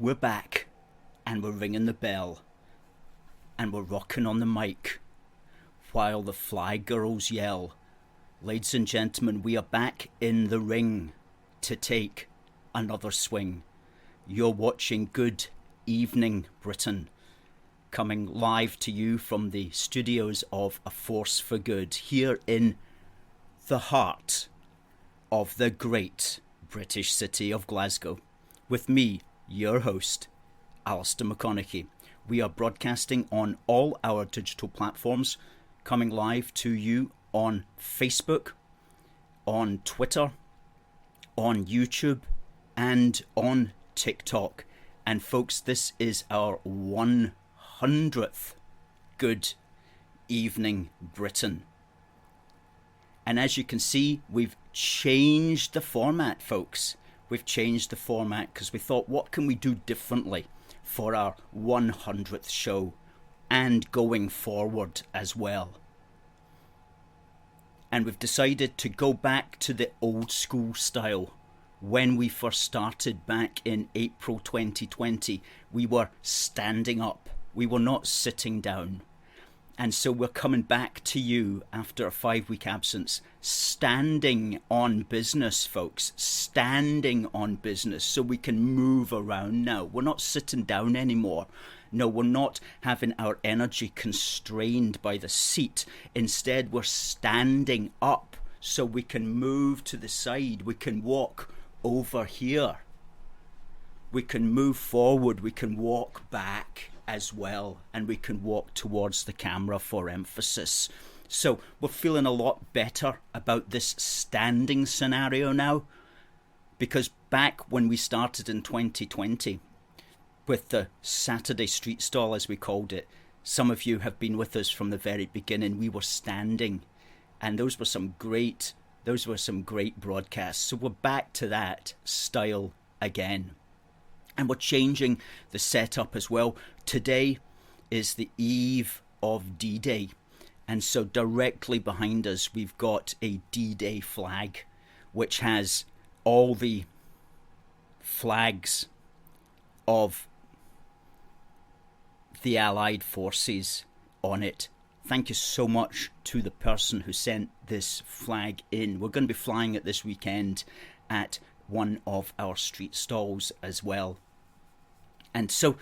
We're back, and we're ringing the bell, and we're rocking on the mic, while the flag girls yell. Ladies and gentlemen, we are back in the ring to take another swing. You're watching Good Evening Britain, coming live to you from the studios of A Force for Good, here in the heart of the great British city of Glasgow, with me, your host, Alistair McConnachie. We are broadcasting on all our digital platforms, coming live to you on Facebook, on Twitter, on YouTube, and on TikTok. And folks, this is our 100th Good Evening Britain. And as you can see, we've changed the format, folks. We've changed the format because we thought, what can we do differently for our 100th show and going forward as well? And we've decided to go back to the old school style. When we first started back in April 2020, we were standing up. We were not sitting down. And so we're coming back to you after a 5-week absence, standing on business, folks, standing on business so we can move around now. We're not sitting down anymore. No, we're not having our energy constrained by the seat. Instead, we're standing up so we can move to the side. We can walk over here. We can move forward. We can walk back as well, and we can walk towards the camera for emphasis. So we're feeling a lot better about this standing scenario now, because back when we started in 2020 with the Saturday street stall, as we called it, some of you have been with us from the very beginning. We were standing, and those were some great broadcasts. So we're back to that style again. And we're changing the setup as well. Today is the eve of D-Day. And so directly behind us, we've got a D-Day flag, which has all the flags of the Allied forces on it. Thank you so much to the person who sent this flag in. We're going to be flying it this weekend at one of our street stalls as well. And so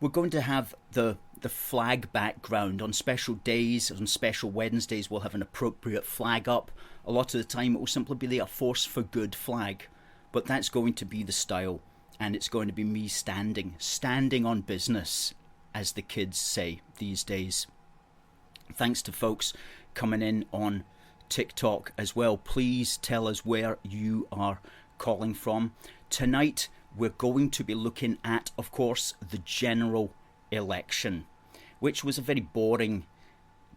we're going to have the flag background on special days, on special Wednesdays. We'll have an appropriate flag up. A lot of the time it will simply be the A Force for Good flag, but that's going to be the style, and it's going to be me standing on business, as the kids say these days. Thanks to folks coming in on TikTok as well. Please tell us where you are calling from. Tonight we're going to be looking at, of course, the general election, which was a very boring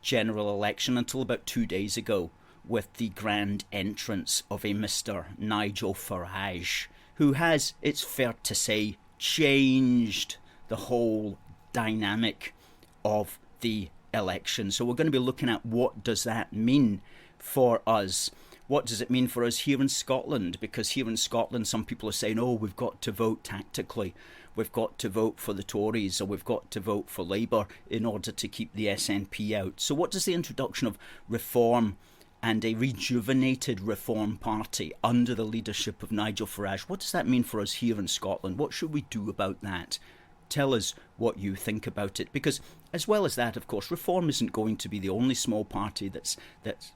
general election until about 2 days ago, with the grand entrance of a Mr. Nigel Farage, who has, it's fair to say, changed the whole dynamic of the election. So we're going to be looking at what does that mean for us. What does it mean for us here in Scotland? Because here in Scotland, some people are saying, oh, we've got to vote tactically. We've got to vote for the Tories, or we've got to vote for Labour in order to keep the SNP out. So what does the introduction of reform and a rejuvenated Reform Party under the leadership of Nigel Farage, what does that mean for us here in Scotland? What should we do about that? Tell us what you think about it, because as well as that, of course, Reform isn't going to be the only small party that's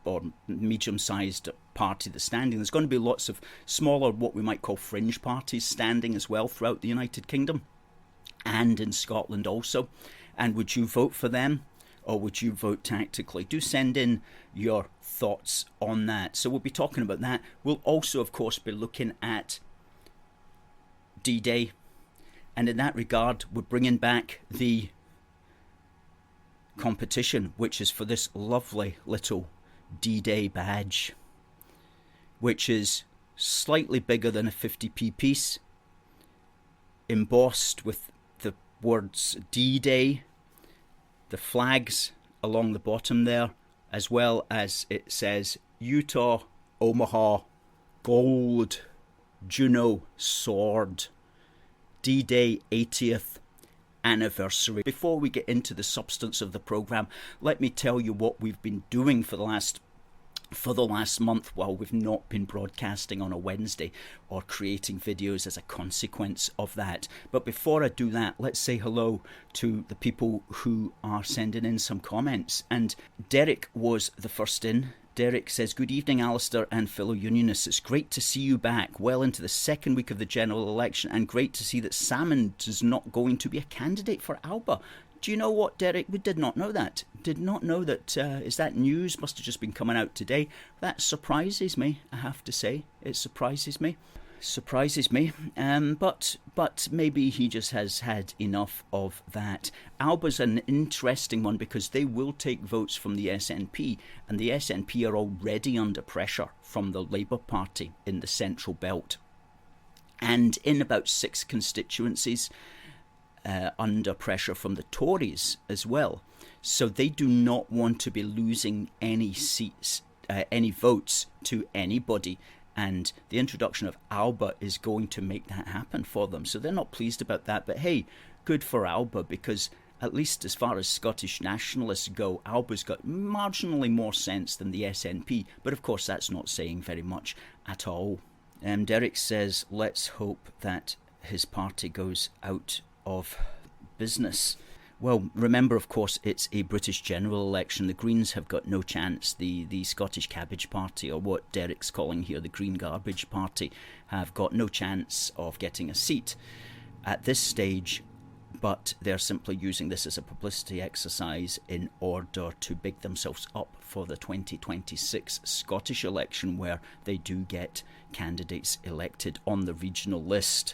or medium-sized party that's standing. There's going to be lots of smaller, what we might call fringe parties standing as well throughout the United Kingdom and in Scotland also. And would you vote for them, or would you vote tactically? Do send in your thoughts on that. So we'll be talking about that. We'll also, of course, be looking at D-Day. And in that regard, we're bringing back the competition, which is for this lovely little D-Day badge, which is slightly bigger than a 50p piece, embossed with the words D-Day, the flags along the bottom there, as well as it says Utah, Omaha, Gold, Juno, Sword, D-Day 80th anniversary. Before we get into the substance of the programme, let me tell you what we've been doing for the last month while we've not been broadcasting on a Wednesday or creating videos as a consequence of that. But before I do that, let's say hello to the people who are sending in some comments. And Derek was the first in. Derek says, good evening, Alistair and fellow unionists. It's great to see you back well into the second week of the general election, and great to see that Salmond is not going to be a candidate for Alba. Do you know what, Derek? We did not know that. Did not know that. Is that news? Must have just been coming out today. That surprises me, I have to say. It surprises me. But maybe he just has had enough of that. Alba's an interesting one because they will take votes from the SNP, and the SNP are already under pressure from the Labour Party in the Central Belt, and in about 6 constituencies under pressure from the Tories as well. So they do not want to be losing any seats, any votes to anybody. And the introduction of Alba is going to make that happen for them. So they're not pleased about that. But hey, good for Alba, because at least as far as Scottish nationalists go, Alba's got marginally more sense than the SNP. But of course, that's not saying very much at all. Derek says, let's hope that his party goes out of business. Well, remember, of course, it's a British general election. The Greens have got no chance. The Scottish Cabbage Party, or what Derek's calling here the Green Garbage Party, have got no chance of getting a seat at this stage, but they're simply using this as a publicity exercise in order to big themselves up for the 2026 Scottish election, where they do get candidates elected on the regional list.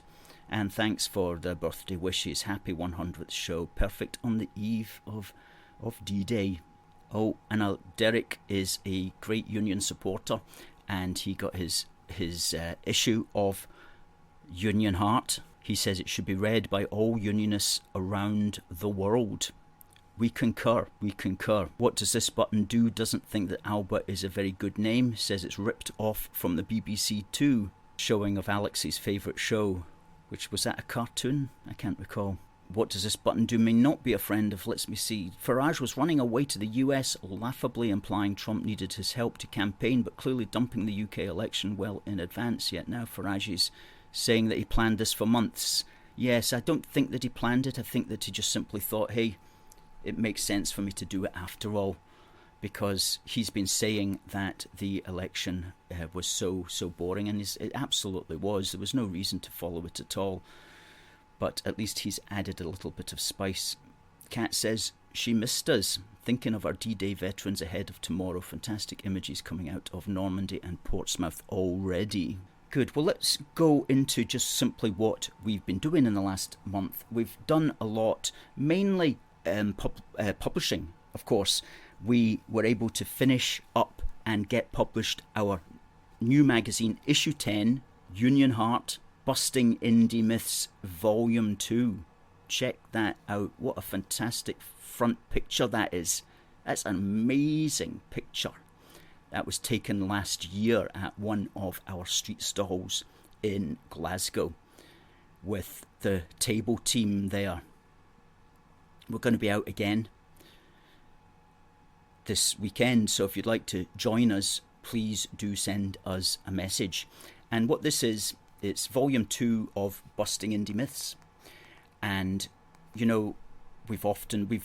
And thanks for the birthday wishes. Happy 100th show. Perfect on the eve of D-Day. Oh, and Derek is a great union supporter, and he got his issue of Union Heart. He says it should be read by all unionists around the world. We concur. What does this button do? Doesn't think that Alba is a very good name. Says it's ripped off from the BBC Two showing of Alex's favourite show. Which was that a cartoon? I can't recall. What does this button do? May not be a friend of, let's me see. Farage was running away to the US, laughably implying Trump needed his help to campaign, but clearly dumping the UK election well in advance. Yet now Farage is saying that he planned this for months. Yes, I don't think that he planned it. I think that he just simply thought, hey, it makes sense for me to do it after all. Because he's been saying that the election was so boring, and it absolutely was. There was no reason to follow it at all. But at least he's added a little bit of spice. Kat says, she missed us. Thinking of our D-Day veterans ahead of tomorrow. Fantastic images coming out of Normandy and Portsmouth already. Good. Well, let's go into just simply what we've been doing in the last month. We've done a lot, mainly publishing, of course. We were able to finish up and get published our new magazine, issue 10, Union Heart, Busting Indy Myths, Volume 2. Check that out. What a fantastic front picture that is. That's an amazing picture. That was taken last year at one of our street stalls in Glasgow with the table team there. We're going to be out again this weekend, so if you'd like to join us, please do send us a message. And what this is, it's volume 2 of Busting Indy Myths, and you know, we've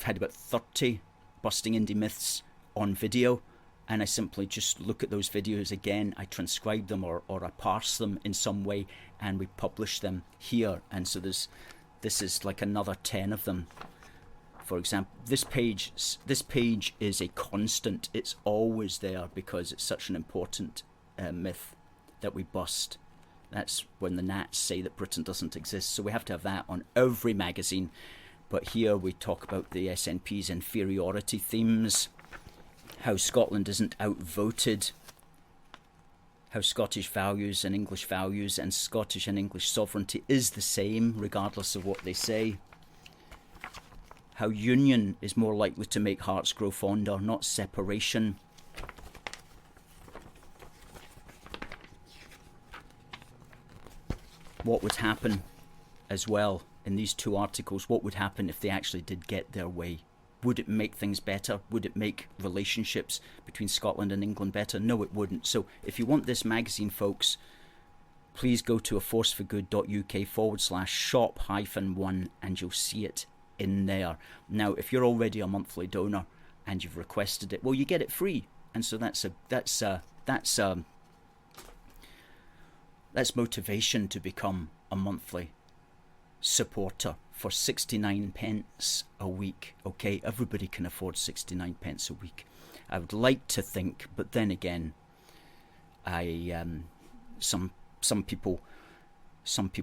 had about 30 Busting Indy Myths on video, and I simply just look at those videos again, I transcribe them or I parse them in some way, and we publish them here. And so this is like another 10 of them. For example, this page is a constant. It's always there because it's such an important myth that we bust. That's when the Nats say that Britain doesn't exist. So we have to have that on every magazine. But here we talk about the SNP's inferiority themes, how Scotland isn't outvoted, how Scottish values and English values and Scottish and English sovereignty is the same regardless of what they say. How union is more likely to make hearts grow fonder, not separation. What would happen as well in these two articles what would happen if they actually did get their way. Would it make things better? Would it make relationships between Scotland and England better? No, it wouldn't. So if you want this magazine, folks, please go to aforceforgood.uk/shop-1 and you'll see it in there. Now, if you're already a monthly donor and you've requested it, well, you get it free. And so that's motivation to become a monthly supporter for 69 pence a week. Okay, everybody can afford 69 pence a week. I would like to think, but then again, some people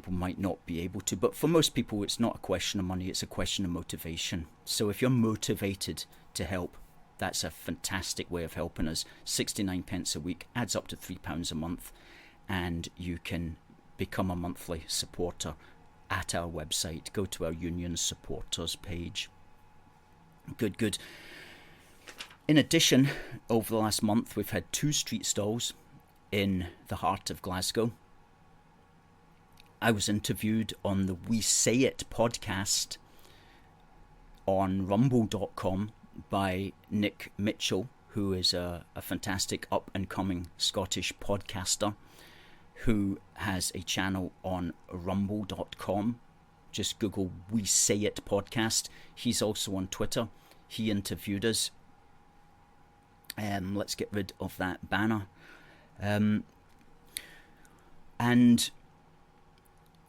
might not be able to. But for most people, it's not a question of money; it's a question of motivation. So if you're motivated to help, that's a fantastic way of helping us. 69 pence a week adds up to £3 a month, and you can become a monthly supporter at our website. Go to our union supporters page. Good. In addition, over the last month, we've had 2 street stalls in the heart of Glasgow. I was interviewed on the We Say It podcast on rumble.com by Nick Mitchell, who is a fantastic up-and-coming Scottish podcaster who has a channel on rumble.com. Just Google We Say It podcast. He's also on Twitter. He interviewed us. Let's get rid of that banner. And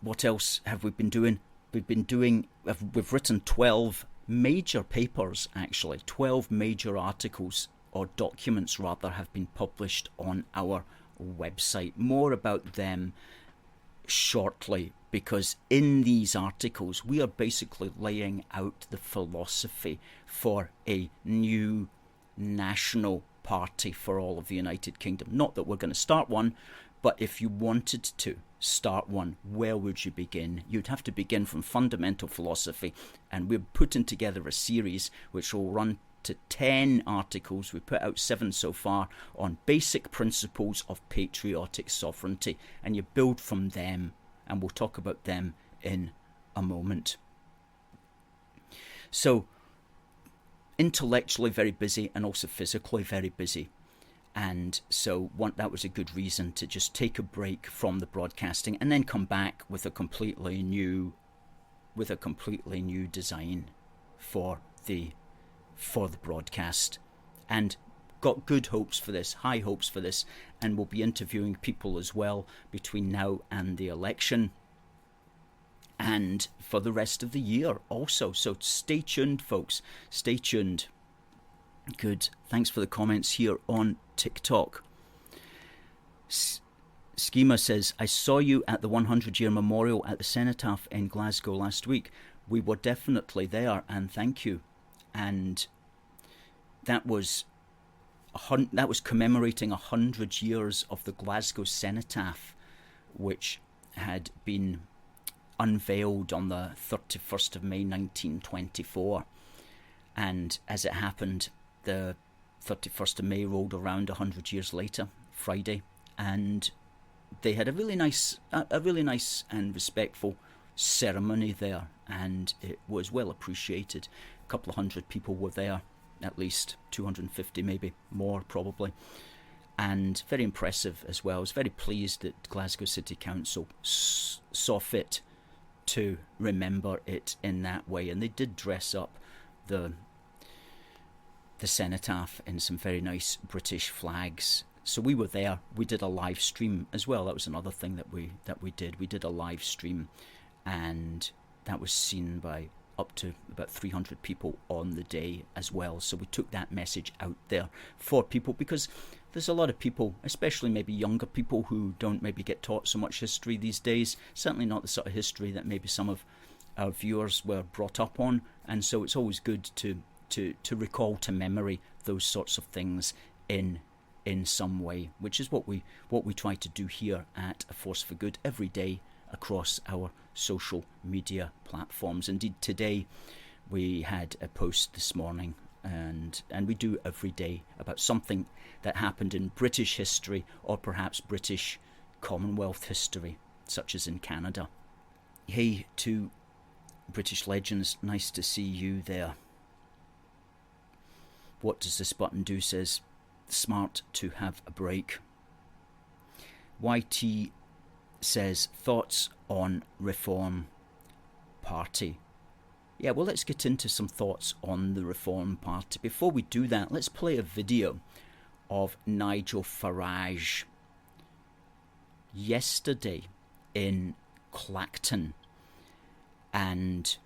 what else have we been doing? We've written 12 major papers, actually. 12 major articles, or documents rather, have been published on our website. More about them shortly, because in these articles we are basically laying out the philosophy for a new national party for all of the United Kingdom. Not that we're going to start one, but if you wanted to start one, where would you begin? You'd have to begin from fundamental philosophy, and we're putting together a series which will run to 10 articles. We put out 7 so far on basic principles of patriotic sovereignty, and you build from them, and we'll talk about them in a moment. So intellectually very busy and also physically very busy, and so that was a good reason to just take a break from the broadcasting and then come back with a completely new design for the broadcast, and got good hopes for this, high hopes for this, and we'll be interviewing people as well between now and the election and for the rest of the year also. So stay tuned, folks, stay tuned. Good. Thanks for the comments here on TikTok. Schema says, I saw you at the 100-year memorial at the Cenotaph in Glasgow last week. We were definitely there, and thank you. And that was commemorating 100 years of the Glasgow Cenotaph, which had been unveiled on the 31st of May 1924. And as it happened, the 31st of May rolled around 100 years later, Friday, and they had a really nice and respectful ceremony there, and it was well appreciated. A couple of hundred people were there, at least 250, maybe more probably, and very impressive as well. I was very pleased that Glasgow City Council saw fit to remember it in that way, and they did dress up the Cenotaph in some very nice British flags. So we were there. We did a live stream as well. That was another thing that we did. We did a live stream, and that was seen by up to about 300 people on the day as well. So we took that message out there for people, because there's a lot of people, especially maybe younger people, who don't maybe get taught so much history these days. Certainly not the sort of history that maybe some of our viewers were brought up on. And so it's always good to recall to memory those sorts of things in some way, which is what we try to do here at A Force for Good every day across our social media platforms. Indeed, today we had a post this morning, and we do every day, about something that happened in British history, or perhaps British Commonwealth history, such as in Canada. Hey to British Legends, nice to see you there. What does this button do? Says, smart to have a break. YT says, thoughts on Reform Party. Yeah, well, let's get into some thoughts on the Reform Party. Before we do that, let's play a video of Nigel Farage yesterday in Clacton, and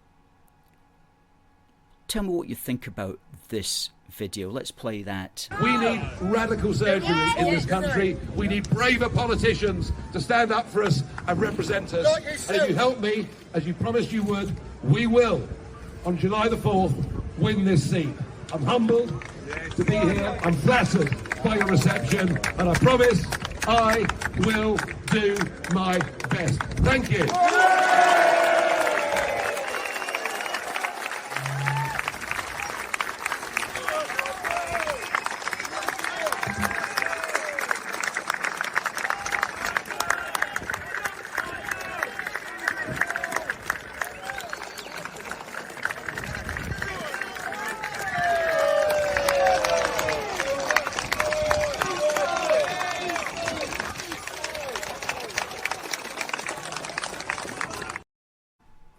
tell me what you think about this video. Let's play that. We need radical surgery in this country. We need braver politicians to stand up for us and represent us. And if you help me, as you promised you would, we will, on July the 4th, win this seat. I'm humbled to be here. I'm flattered by your reception, and I promise I will do my best. Thank you.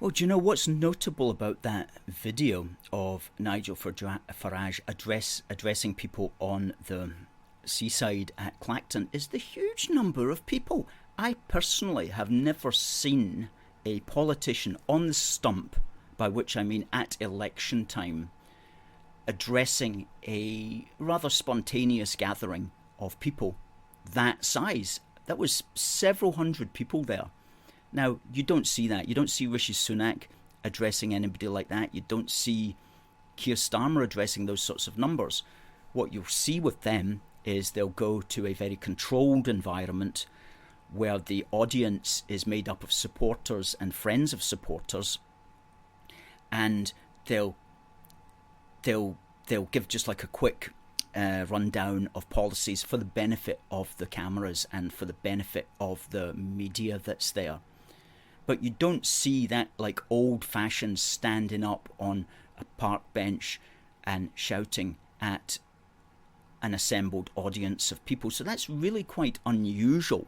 Well, do you know what's notable about that video of Nigel Farage addressing people on the seaside at Clacton is the huge number of people. I personally have never seen a politician on the stump, by which I mean at election time, addressing a rather spontaneous gathering of people that size. That was several hundred people there. Now, you don't see that. You don't see Rishi Sunak addressing anybody like that. You don't see Keir Starmer addressing those sorts of numbers. What you'll see with them is they'll go to a very controlled environment where the audience is made up of supporters and friends of supporters, and they'll give just like a quick rundown of policies for the benefit of the cameras and for the benefit of the media that's there. But you don't see that like old-fashioned standing up on a park bench and shouting at an assembled audience of people. So that's really quite unusual.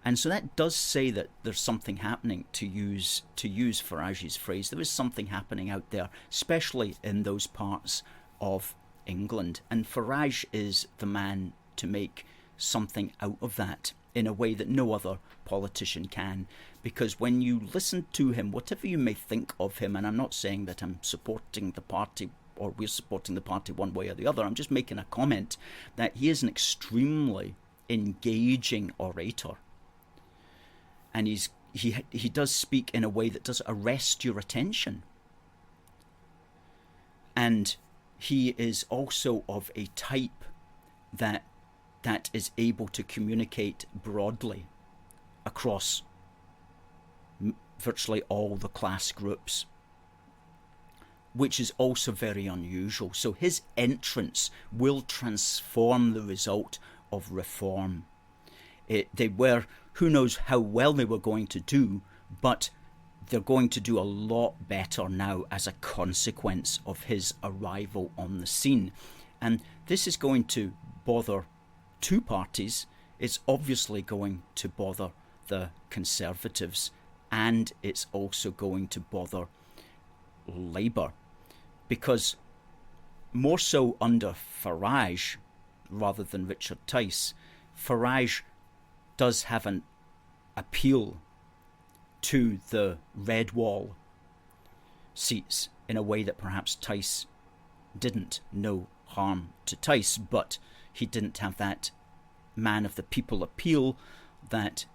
And so that does say that there's something happening, to use Farage's phrase. There is something happening out there, especially in those parts of England. And Farage is the man to make something out of that in a way that no other politician can. Because when you listen to him, whatever you may think of him, and I'm not saying that I'm supporting the party or we're supporting the party one way or the other, I'm just making a comment that he is an extremely engaging orator. And he does speak in a way that does arrest your attention. And he is also of a type that is able to communicate broadly across virtually all the class groups, which is also very unusual. So his entrance will transform the result of reform. They were, who knows how well they were going to do, but they're going to do a lot better now as a consequence of his arrival on the scene. And this is going to bother two parties. It's obviously going to bother the Conservatives, and it's also going to bother Labour, because more so under Farage rather than Richard Tice, Farage does have an appeal to the red wall seats in a way that perhaps Tice didn't. No harm to Tice, but he didn't have that man of the people appeal that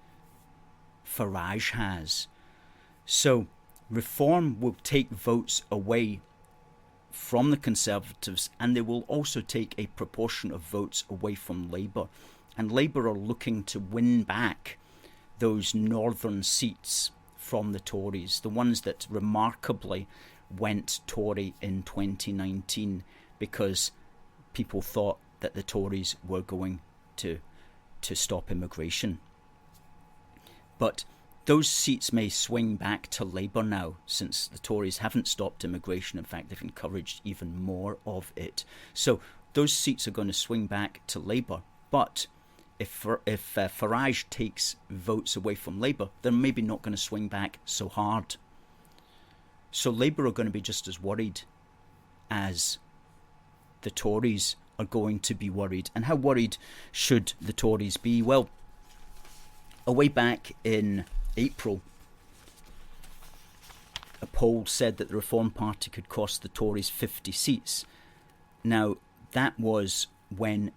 Farage has. So reform will take votes away from the Conservatives, and they will also take a proportion of votes away from Labour. And Labour are looking to win back those northern seats from the Tories, the ones that remarkably went Tory in 2019 because people thought that the Tories were going to stop immigration. But those seats may swing back to Labour now, since the Tories haven't stopped immigration. In fact, they've encouraged even more of it. So those seats are going to swing back to Labour. But if Farage takes votes away from Labour, they're maybe not going to swing back so hard. So Labour are going to be just as worried as the Tories are going to be worried. And how worried should the Tories be? Well, way back in April, a poll said that the Reform Party could cost the Tories 50 seats. Now, that was when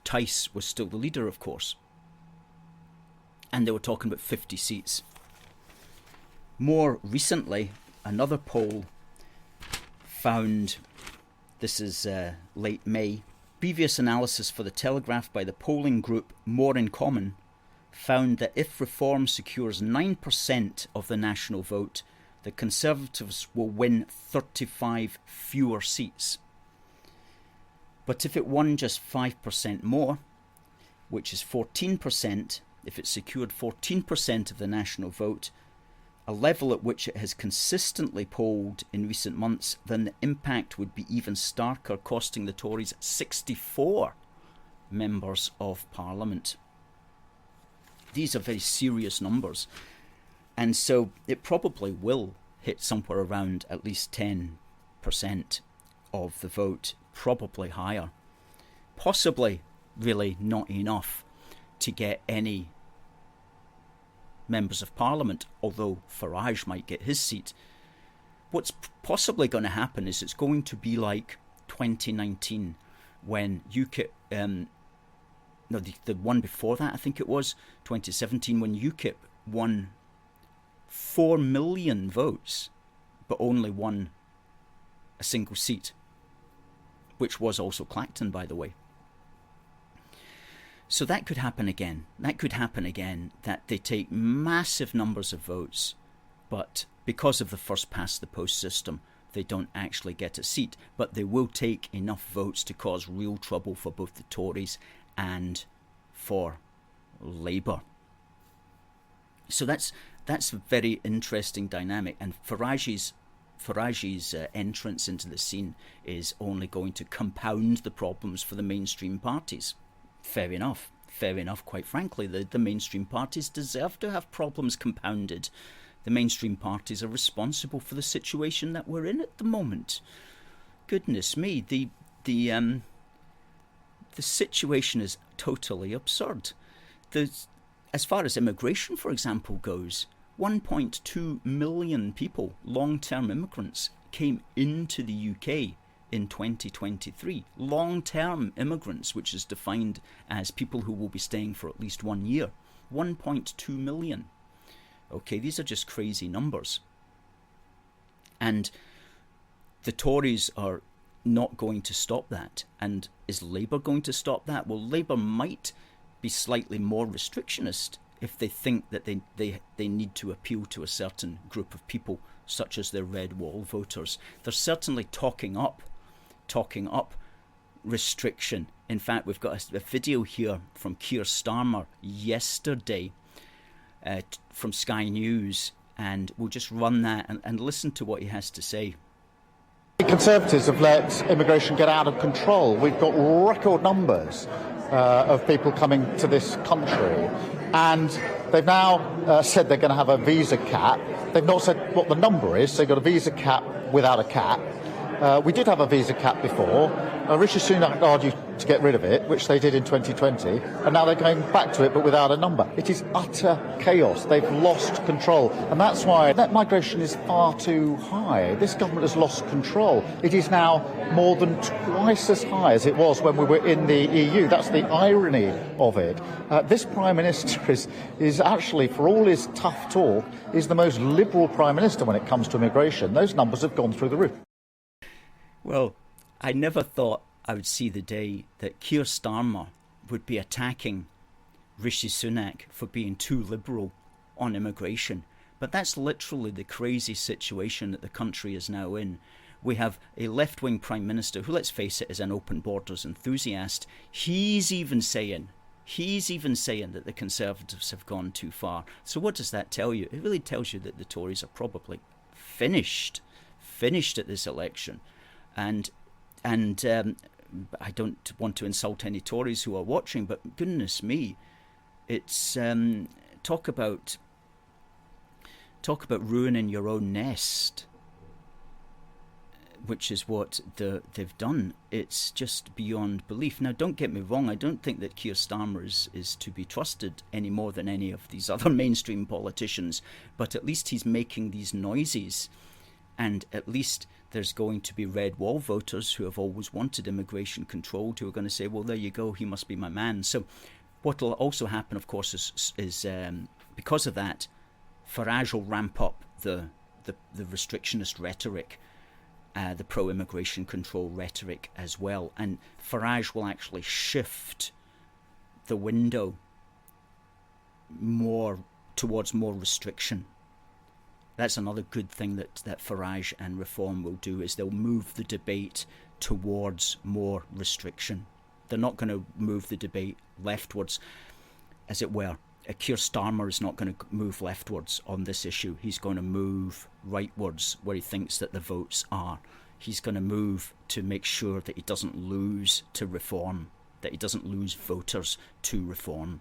Tice was still the leader, of course. And they were talking about 50 seats. More recently, another poll found, this is late May, previous analysis for The Telegraph by the polling group More in Common found that if Reform secures 9% of the national vote, the Conservatives will win 35 fewer seats. But if it won just 5% more, which is 14%, if it secured 14% of the national vote, a level at which it has consistently polled in recent months, then the impact would be even starker, costing the Tories 64 members of Parliament. These are very serious numbers, and so it probably will hit somewhere around at least 10% of the vote, probably higher. Possibly really not enough to get any members of Parliament, although Farage might get his seat. What's possibly going to happen is it's going to be like 2019 when UKIP, the one before that, I think it was 2017, when UKIP won 4 million votes but only won a single seat, which was also Clacton, by the way. So that could happen again. That could happen again, that they take massive numbers of votes, but because of the first past the post system, they don't actually get a seat. But they will take enough votes to cause real trouble for both the Tories and for Labour. So that's a very interesting dynamic, and Farage's entrance into the scene is only going to compound the problems for the mainstream parties. Fair enough, quite frankly. The mainstream parties deserve to have problems compounded. The mainstream parties are responsible for the situation that we're in at the moment. Goodness me, the situation is totally absurd. As far as immigration, for example, goes, 1.2 million people, long-term immigrants, came into the UK in 2023. Long-term immigrants, which is defined as people who will be staying for at least 1 year. 1.2 million. Okay, these are just crazy numbers. And the Tories are not going to stop that. And is Labour going to stop that? Well, Labour might be slightly more restrictionist if they think that they need to appeal to a certain group of people, such as their red wall voters. They're certainly talking up restriction. In fact, we've got a video here from Keir Starmer yesterday from Sky News, and we'll just run that and listen to what he has to say. The Conservatives have let immigration get out of control. We've got record numbers of people coming to this country, and they've now said they're going to have a visa cap. They've not said what the number is. They've got a visa cap without a cap. We did have a visa cap before. Rishi Sunak argued to get rid of it, which they did in 2020, and now they're going back to it, but without a number. It is utter chaos. They've lost control, and that's why net migration is far too high. This government has lost control. It is now more than twice as high as it was when we were in the EU. That's the irony of it. This Prime Minister is actually, for all his tough talk, is the most liberal Prime Minister when it comes to immigration. Those numbers have gone through the roof. Well, I never thought I would see the day that Keir Starmer would be attacking Rishi Sunak for being too liberal on immigration. But that's literally the crazy situation that the country is now in. We have a left-wing Prime Minister who, let's face it, is an open borders enthusiast. He's even saying He's even saying that the Conservatives have gone too far. So what does that tell you? It really tells you that the Tories are probably finished at this election. And I don't want to insult any Tories who are watching, but goodness me, it's talk about ruining your own nest, which is what they've done. It's just beyond belief. Now, don't get me wrong, I don't think that Keir Starmer is to be trusted any more than any of these other mainstream politicians, but at least he's making these noises, and at least there's going to be red wall voters who have always wanted immigration controlled, who are going to say, well, there you go, he must be my man. So what will also happen, of course, is because of that, Farage will ramp up the restrictionist rhetoric, the pro-immigration control rhetoric as well. And Farage will actually shift the window more towards more restriction. That's another good thing that Farage and Reform will do, is they'll move the debate towards more restriction. They're not going to move the debate leftwards, as it were. Keir Starmer is not going to move leftwards on this issue. He's going to move rightwards where he thinks that the votes are. He's going to move to make sure that he doesn't lose to Reform, that he doesn't lose voters to Reform.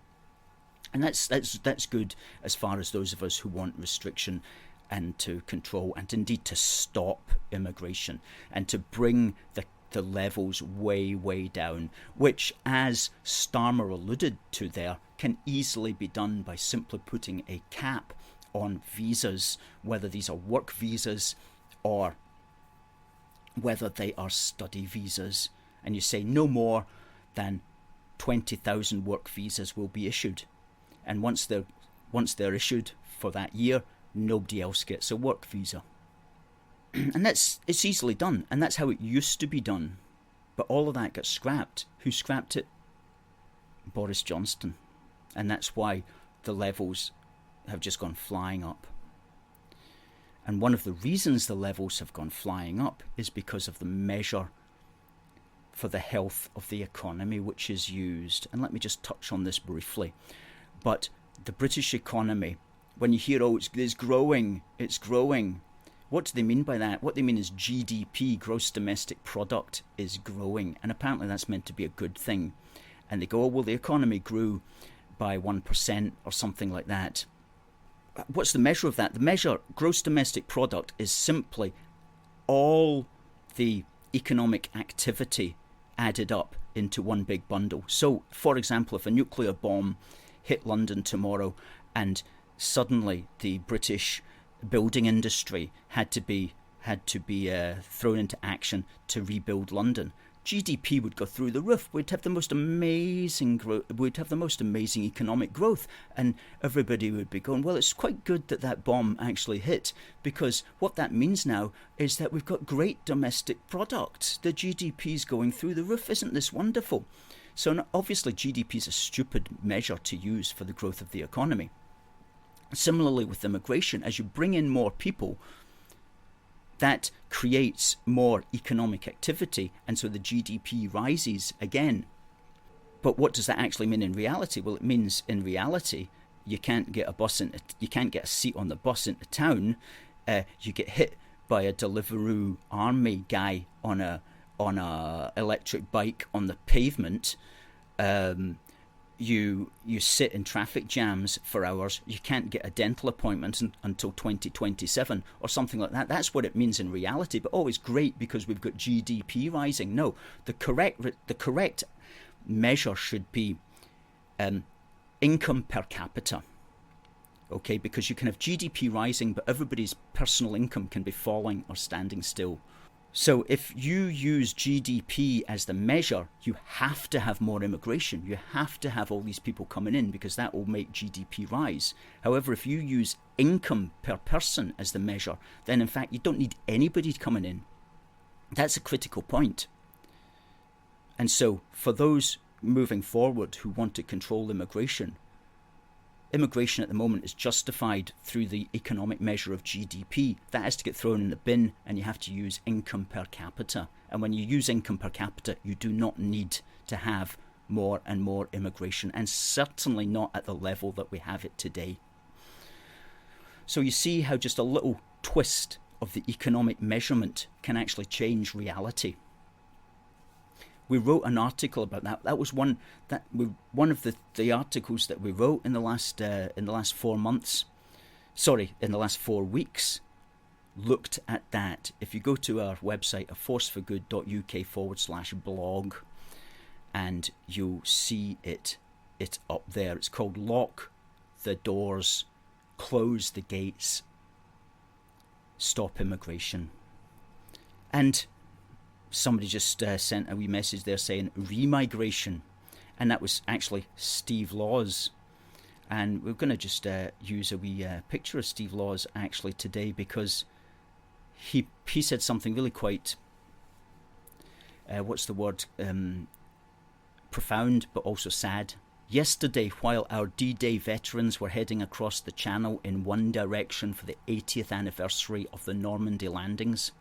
And that's good as far as those of us who want restriction and to control and indeed to stop immigration and to bring the levels way, way down, which, as Starmer alluded to there, can easily be done by simply putting a cap on visas, whether these are work visas or whether they are study visas. And you say no more than 20,000 work visas will be issued. And once they're issued for that year, nobody else gets a work visa. And it's easily done, and that's how it used to be done. But all of that got scrapped. Who scrapped it? Boris Johnson. And that's why the levels have just gone flying up. And one of the reasons the levels have gone flying up is because of the measure for the health of the economy which is used. And let me just touch on this briefly. But the British economy, when you hear, oh, it's growing, what do they mean by that? What they mean is GDP, gross domestic product, is growing. And apparently that's meant to be a good thing. And they go, oh, well, the economy grew by 1% or something like that. What's the measure of that? The measure, gross domestic product, is simply all the economic activity added up into one big bundle. So, for example, if a nuclear bomb hit London tomorrow and suddenly the British building industry had to be thrown into action to rebuild London, GDP would go through the roof. We'd have the most amazing economic growth, and everybody would be going, well, it's quite good that bomb actually hit, because what that means now is that we've got great domestic product. The GDP is going through the roof. Isn't this wonderful? So obviously GDP is a stupid measure to use for the growth of the economy. Similarly with immigration, as you bring in more people, that creates more economic activity, and so the GDP rises again. But what does that actually mean in reality? Well, it means in reality you can't get a seat on the bus into town. You get hit by a Deliveroo army guy on a electric bike on the pavement. You sit in traffic jams for hours. You can't get a dental appointment until 2027 or something like that. That's what it means in reality. But it's great because we've got GDP rising. No, the correct measure should be income per capita. Okay, because you can have GDP rising, but everybody's personal income can be falling or standing still. So if you use GDP as the measure, you have to have more immigration. You have to have all these people coming in, because that will make GDP rise. However, if you use income per person as the measure, then in fact you don't need anybody coming in. That's a critical point. And so for those moving forward who want to control immigration at the moment is justified through the economic measure of GDP. That has to get thrown in the bin, and you have to use income per capita. And when you use income per capita, you do not need to have more and more immigration, and certainly not at the level that we have it today. So you see how just a little twist of the economic measurement can actually change reality. We wrote an article about that. That was one of the articles that we wrote in the last 4 months. Sorry, in the last 4 weeks, looked at that. If you go to our website, aforceforgood.uk/blog, and you'll see it up there. It's called Lock the Doors, Close the Gates, Stop Immigration. And somebody just sent a wee message there saying remigration, and that was actually Steve Laws. And we're going to just use a wee picture of Steve Laws actually today, because he said something really quite profound but also sad. Yesterday, while our D-Day veterans were heading across the Channel in one direction for the 80th anniversary of the Normandy landings,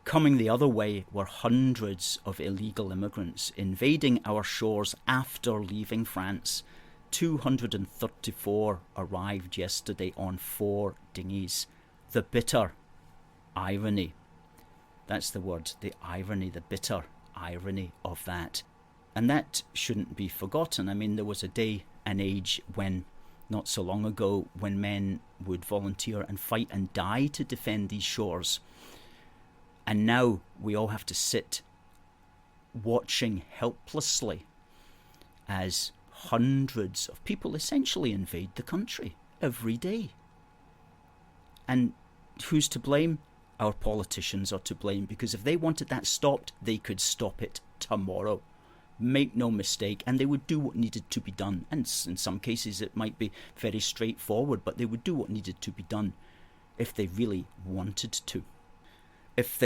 coming the other way were hundreds of illegal immigrants invading our shores after leaving France. 234 arrived yesterday on 4 dinghies. The bitter irony. That's the word, the irony, the bitter irony of that. And that shouldn't be forgotten. I mean, there was a day and age when, not so long ago, when men would volunteer and fight and die to defend these shores. And now we all have to sit watching helplessly as hundreds of people essentially invade the country every day. And who's to blame? Our politicians are to blame, because if they wanted that stopped, they could stop it tomorrow. Make no mistake, and they would do what needed to be done. And in some cases it might be very straightforward, but they would do what needed to be done if they really wanted to. If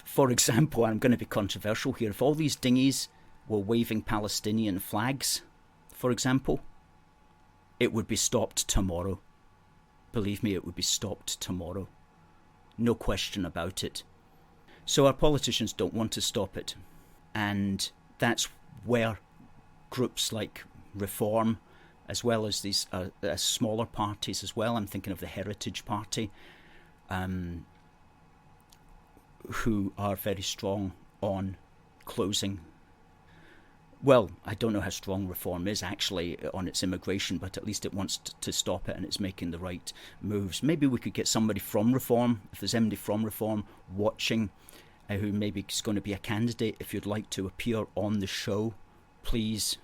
for example, I'm going to be controversial here, if all these dinghies were waving Palestinian flags, for example, it would be stopped tomorrow. Believe me, it would be stopped tomorrow. No question about it. So our politicians don't want to stop it. And that's where groups like Reform, as well as these smaller parties as well, I'm thinking of the Heritage Party, who are very strong on closing. Well, I don't know how strong Reform is actually on its immigration, but at least it wants to stop it, and it's making the right moves. Maybe we could get somebody from Reform, if there's anybody from Reform watching, who maybe is going to be a candidate. If you'd like to appear on the show, please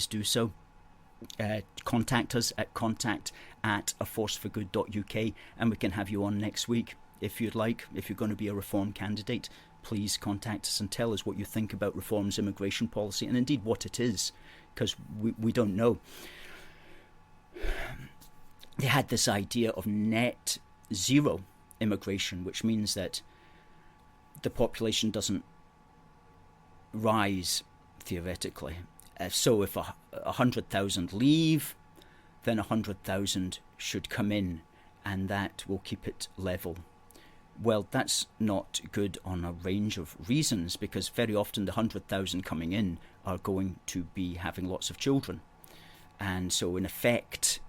do so. Contact us at contact@aforceforgood.uk, and we can have you on next week if you'd like. If you're going to be a Reform candidate, please contact us and tell us what you think about Reform's immigration policy, and indeed what it is, because we don't know. They had this idea of net zero immigration, which means that the population doesn't rise, theoretically. So if 100,000 leave, then 100,000 should come in, and that will keep it level. Well, that's not good on a range of reasons, because very often the 100,000 coming in are going to be having lots of children. And so in effect,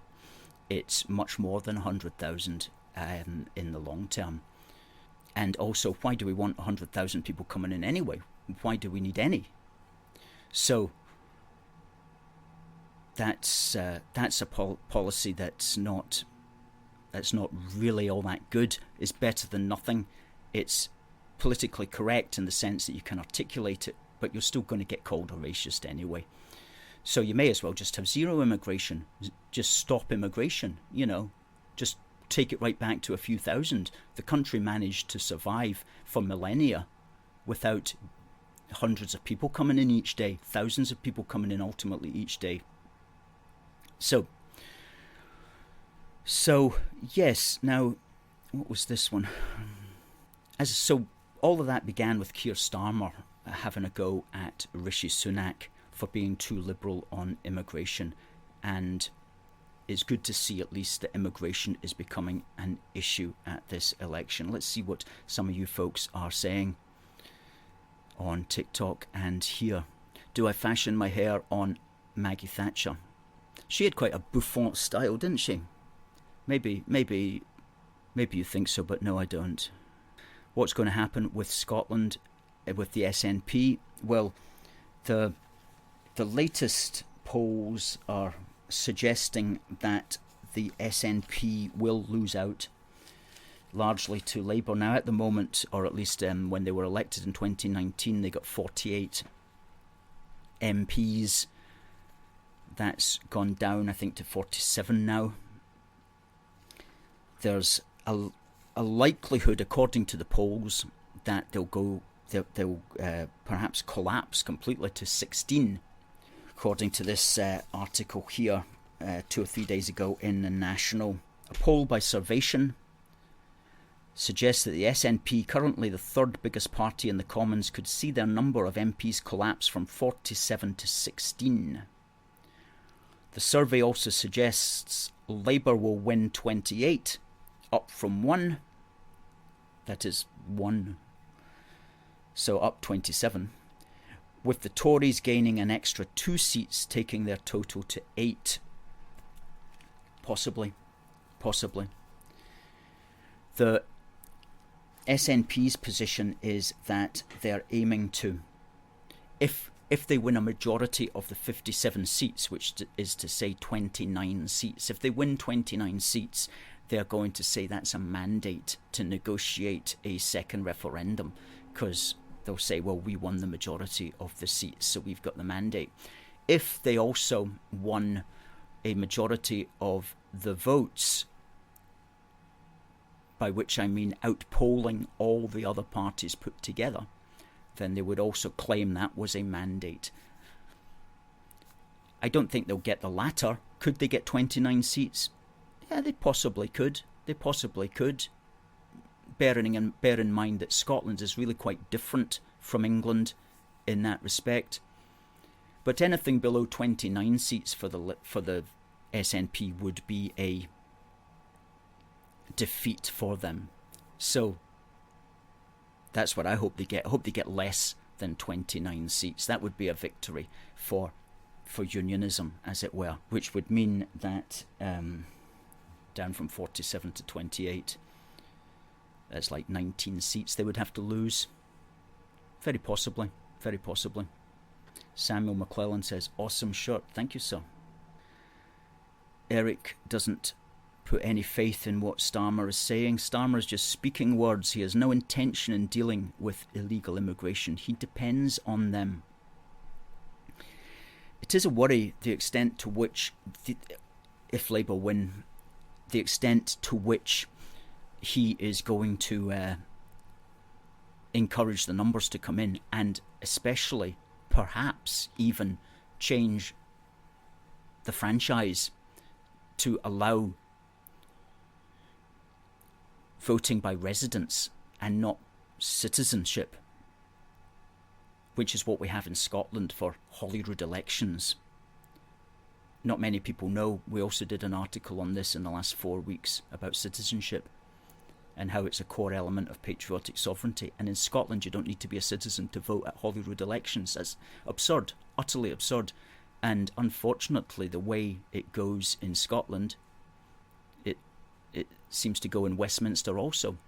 it's much more than 100,000 in the long term. And also, why do we want 100,000 people coming in anyway? Why do we need any? So that's a policy that's not really all that good. It's better than nothing. It's politically correct in the sense that you can articulate it, but you're still going to get called a racist anyway. So you may as well just have zero immigration. Just stop immigration, just take it right back to a few thousand. The country managed to survive for millennia without hundreds of people coming in each day, thousands of people coming in ultimately each day. So yes, now, what was this one? So all of that began with Keir Starmer having a go at Rishi Sunak for being too liberal on immigration, and it's good to see at least that immigration is becoming an issue at this election. Let's see what some of you folks are saying on TikTok and here. Do I fashion my hair on Maggie Thatcher? She had quite a bouffant style, didn't she? Maybe you think so, but no, I don't. What's going to happen with Scotland, with the SNP? Well, the latest polls are suggesting that the SNP will lose out largely to Labour. Now, at the moment, or at least when they were elected in 2019, they got 48 MPs. That's gone down, I think, to 47 now. There's a likelihood, according to the polls, that they'll perhaps collapse completely to 16, according to this article here 2 or 3 days ago in the National. A poll by Survation suggests that the SNP, currently the third biggest party in the Commons, could see their number of MPs collapse from 47 to 16. The survey also suggests Labour will win 28, up from 1. That is 1. So up 27. With the Tories gaining an extra 2 seats, taking their total to 8. Possibly. The SNP's position is that they're aiming to, if they win a majority of the 57 seats, which is to say 29 seats, if they win 29 seats, they're going to say that's a mandate to negotiate a second referendum, because they'll say, well, we won the majority of the seats, so we've got the mandate. If they also won a majority of the votes, by which I mean outpolling all the other parties put together, then they would also claim that was a mandate. I don't think they'll get the latter. Could they get 29 seats? Yeah, they possibly could. Bear in mind that Scotland is really quite different from England in that respect. But anything below 29 seats for the SNP would be a defeat for them. So that's what I hope they get. I hope they get less than 29 seats. That would be a victory for unionism, as it were, which would mean that down from 47 to 28, that's like 19 seats they would have to lose. Very possibly. Samuel McClellan says, awesome shirt. Thank you, sir. Eric doesn't put any faith in what Starmer is saying. Starmer is just speaking words. He has no intention in dealing with illegal immigration. He depends on them. It is a worry the extent to which, if Labour win, the extent to which he is going to encourage the numbers to come in, and especially, perhaps, even change the franchise to allow voting by residence and not citizenship, which is what we have in Scotland for Holyrood elections. Not many people know, we also did an article on this in the last 4 weeks about citizenship and how it's a core element of patriotic sovereignty. And in Scotland, you don't need to be a citizen to vote at Holyrood elections. That's absurd, utterly absurd. And unfortunately, the way it goes in Scotland, it seems to go in Westminster also.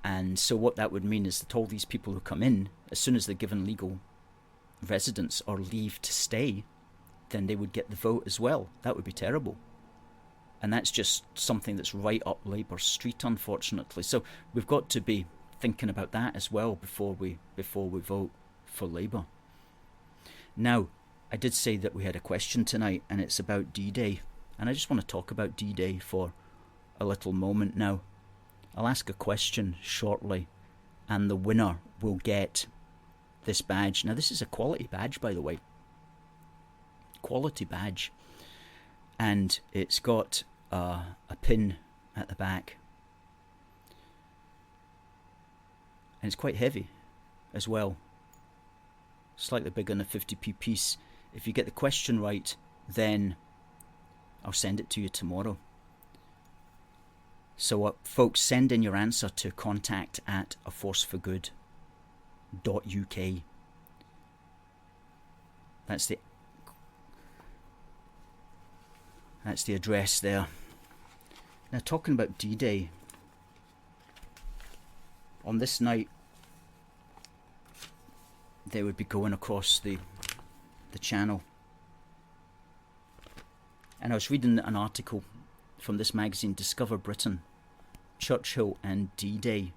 And so what that would mean is that all these people who come in, as soon as they're given legal residence or leave to stay, then they would get the vote as well. That would be terrible. And that's just something that's right up Labour Street, unfortunately. So we've got to be thinking about that as well before we vote for Labour. Now, I did say that we had a question tonight, and it's about D-Day. And I just want to talk about D-Day for a little moment now. I'll ask a question shortly, and the winner will get this badge. Now, this is a quality badge, by the way. Quality badge. And it's got a pin at the back. And it's quite heavy as well. Slightly bigger than a 50p piece. If you get the question right, then I'll send it to you tomorrow. So folks, send in your answer to contact@aforceforgood.uk. That's the address there. Now, talking about D-Day, on this night they would be going across the channel, and I was reading an article from this magazine, Discover Britain, Churchill and D-Day,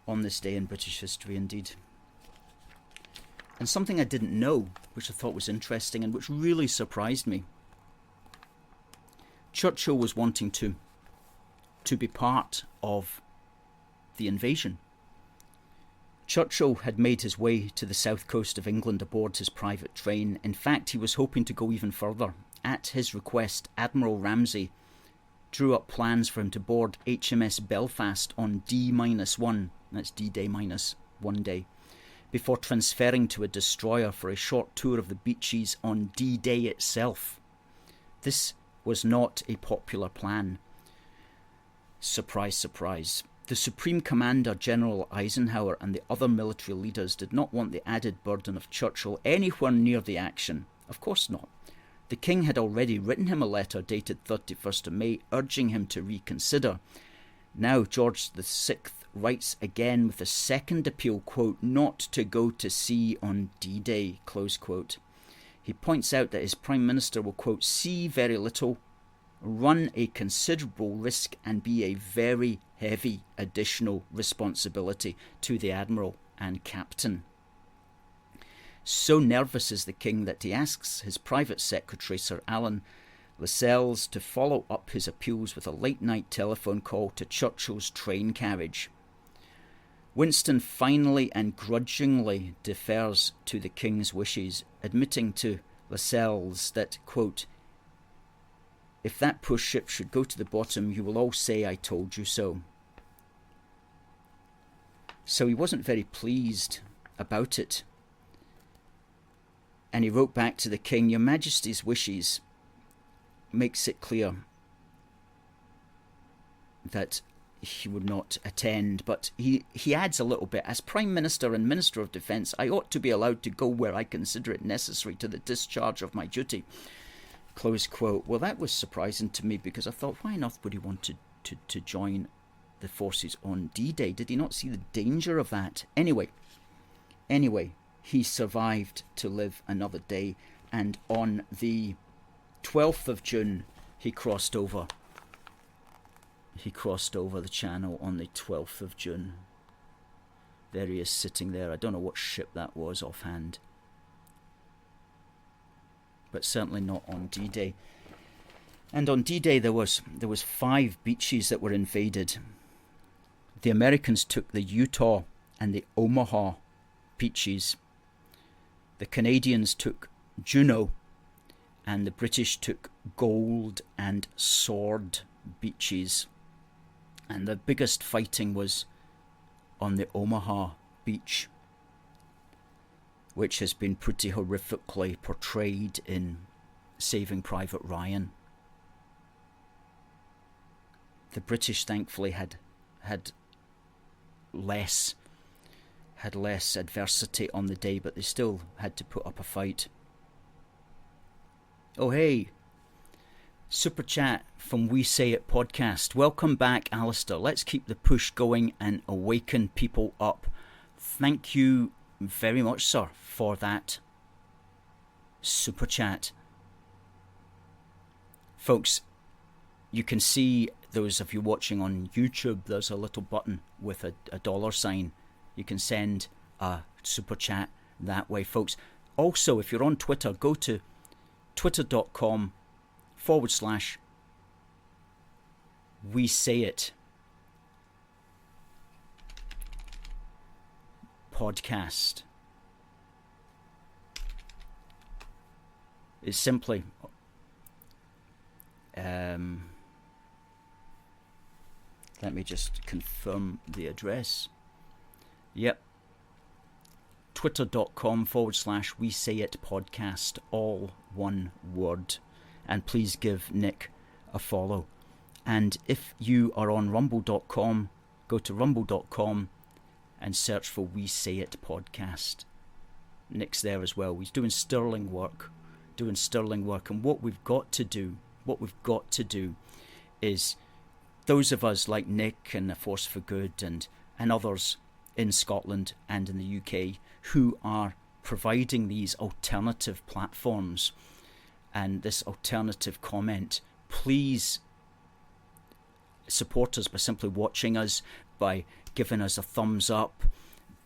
on this day in British history indeed. And something I didn't know, which I thought was interesting and which really surprised me. Churchill was wanting to be part of the invasion. Churchill had made his way to the south coast of England aboard his private train. In fact, he was hoping to go even further. At his request, Admiral Ramsay drew up plans for him to board HMS Belfast on D-1, that's D-Day minus 1 day, before transferring to a destroyer for a short tour of the beaches on D-Day itself. This was not a popular plan. Surprise, surprise. The Supreme Commander, General Eisenhower, and the other military leaders did not want the added burden of Churchill anywhere near the action. Of course not. The King had already written him a letter dated 31st of May, urging him to reconsider. Now George VI writes again with a second appeal, quote, not to go to sea on D-Day, close quote. He points out that his Prime Minister will, quote, see very little, run a considerable risk, and be a very heavy additional responsibility to the Admiral and Captain. So nervous is the King that he asks his private secretary, Sir Alan Lascelles, to follow up his appeals with a late-night telephone call to Churchill's train carriage. Winston finally and grudgingly defers to the King's wishes, admitting to Lascelles that, quote, if that poor ship should go to the bottom, you will all say I told you so. So he wasn't very pleased about it. And he wrote back to the King, Your Majesty's wishes makes it clear that he would not attend, but he adds a little bit, as Prime Minister and Minister of Defence, I ought to be allowed to go where I consider it necessary to the discharge of my duty. Close quote. Well, that was surprising to me, because I thought, why on earth would he want to join the forces on D-Day? Did he not see the danger of that? Anyway, he survived to live another day, and on the 12th of June, he crossed over. He crossed over the channel on the 12th of June. There he is sitting there. I don't know what ship that was offhand, but certainly not on D-Day. And on D-Day there was 5 beaches that were invaded. The Americans took the Utah and the Omaha beaches. The Canadians took Juneau, and the British took Gold and Sword beaches. And the biggest fighting was on the Omaha beach, which has been pretty horrifically portrayed in Saving Private Ryan. The British thankfully had less adversity on the day, but they still had to put up a fight. Oh hey, Super Chat from We Say It podcast. Welcome back, Alistair. Let's keep the push going and awaken people up. Thank you very much, sir, for that Super Chat. Folks, you can see, those of you watching on YouTube, there's a little button with a $sign. You can send a Super Chat that way, folks. Also, if you're on Twitter, go to twitter.com/We Say It podcast. It's simply let me just confirm the address. Yep, twitter.com/We Say It podcast, all one word. And please give Nick a follow. And if you are on rumble.com, go to rumble.com and search for We Say It podcast. Nick's there as well. He's doing sterling work. And what we've got to do is, those of us like Nick and the Force for Good and others in Scotland and in the UK who are providing these alternative platforms and this alternative comment, please support us by simply watching us, by giving us a thumbs up,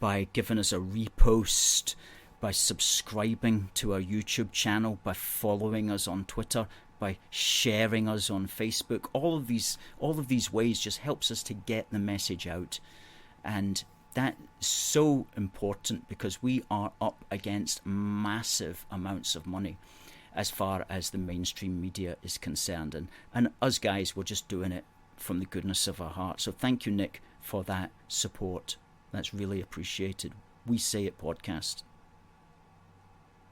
by giving us a repost, by subscribing to our YouTube channel, by following us on Twitter, by sharing us on Facebook. All of these ways just helps us to get the message out, and that's so important because we are up against massive amounts of money as far as the mainstream media is concerned, and us guys, we're just doing it from the goodness of our heart. So thank you, Nick, for that support. That's really appreciated. We Say It podcast.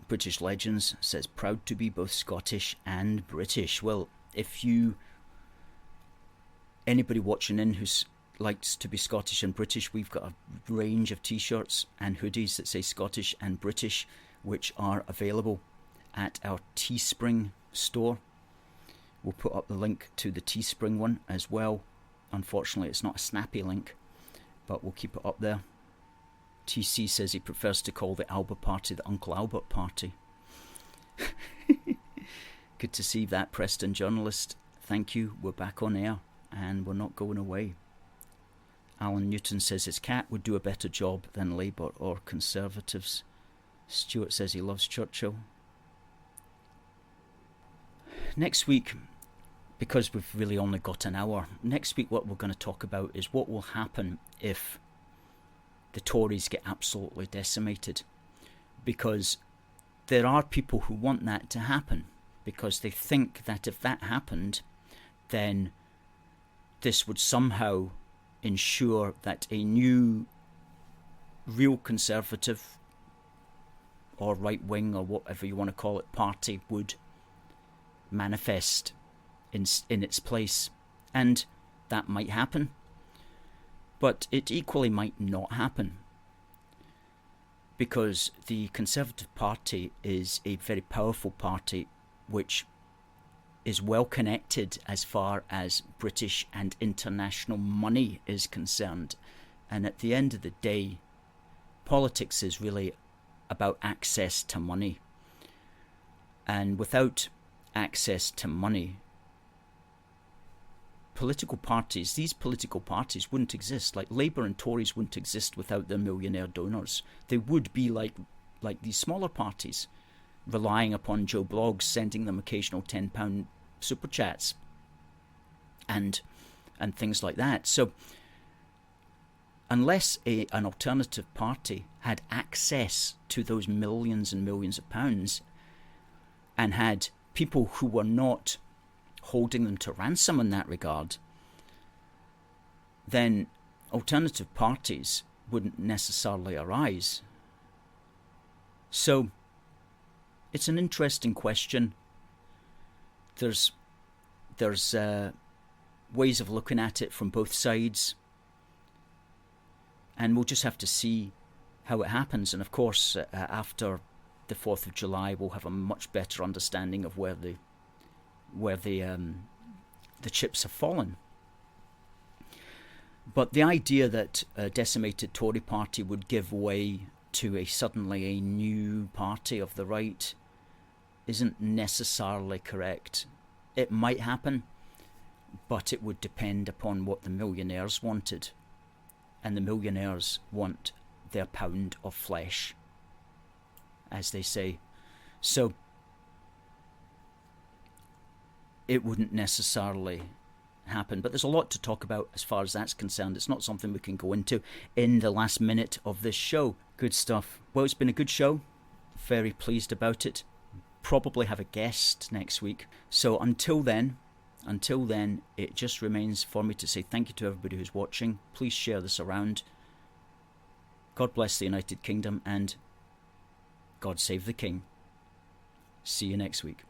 British Legends says, proud to be both Scottish and British. Well, if anybody watching in who likes to be Scottish and British, we've got a range of t-shirts and hoodies that say Scottish and British, which are available at our Teespring store. We'll put up the link to the Teespring one as well. Unfortunately, it's not a snappy link, but we'll keep it up there. TC says he prefers to call the Albert Party the Uncle Albert Party. Good to see that, Preston journalist. Thank you. We're back on air and we're not going away. Alan Newton says his cat would do a better job than Labour or Conservatives. Stuart says he loves Churchill. Next week, because we've really only got an hour, next week what we're going to talk about is what will happen if the Tories get absolutely decimated, because there are people who want that to happen, because they think that if that happened, then this would somehow ensure that a new real Conservative or right wing or whatever you want to call it party would manifest in its place, and that might happen. But it equally might not happen, because the Conservative Party is a very powerful party which is well connected as far as British and international money is concerned. And at the end of the day, politics is really about access to money. And without access to money, these political parties wouldn't exist. Like Labour and Tories wouldn't exist without their millionaire donors. They would be like these smaller parties, relying upon Joe Bloggs sending them occasional £10 super chats and things like that. So unless an alternative party had access to those millions and millions of pounds and had people who were not holding them to ransom in that regard, then alternative parties wouldn't necessarily arise. So it's an interesting question. There's ways of looking at it from both sides, and we'll just have to see how it happens. And of course, after the 4th of July, we'll have a much better understanding of where the chips have fallen. But the idea that a decimated Tory party would give way to suddenly a new party of the right isn't necessarily correct. It might happen, but it would depend upon what the millionaires wanted. And the millionaires want their pound of flesh, as they say. So it wouldn't necessarily happen. But there's a lot to talk about as far as that's concerned. It's not something we can go into in the last minute of this show. Good stuff. Well, it's been a good show. Very pleased about it. Probably have a guest next week. So until then, it just remains for me to say thank you to everybody who's watching. Please share this around. God bless the United Kingdom, and God save the King. See you next week.